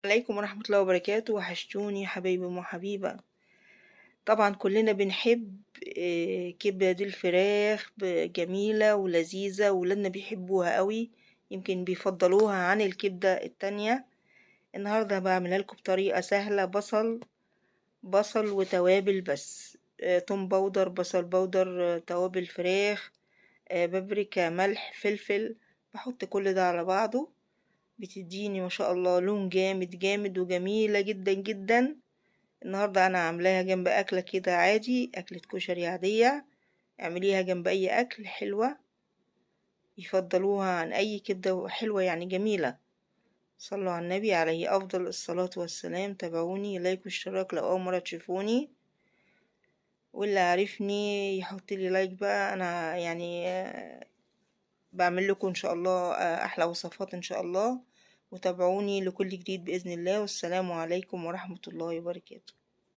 عليكم ورحمة الله وبركاته، وحشتوني يا حبايبي وحبيبة. طبعا كلنا بنحب كبد الفراخ جميلة ولذيذة، ولادنا بيحبوها قوي، يمكن بيفضلوها عن الكبدة التانية. النهاردة بعملها لكم بطريقة سهلة. بصل وتوابل بس، توم باودر، بصل باودر، توابل فراخ، بابريكا، ملح، فلفل. بحط كل ده على بعضه، بتديني ما شاء الله لون جامد جامد وجميلة جدا جدا. النهاردة أنا عاملاها جنب أكلة كده عادي، أكلة كشري عادية. اعمليها جنب أي أكل حلوة، يفضلوها عن أي كبدة حلوة يعني جميلة. صلوا على النبي عليه أفضل الصلاة والسلام. تابعوني، لايك واشتراك لو أول مرة تشوفوني، واللي عارفني يحط لي لايك بقى. أنا يعني بعمل لكم إن شاء الله أحلى وصفات إن شاء الله. وتابعوني لكل جديد بإذن الله، والسلام عليكم ورحمة الله وبركاته.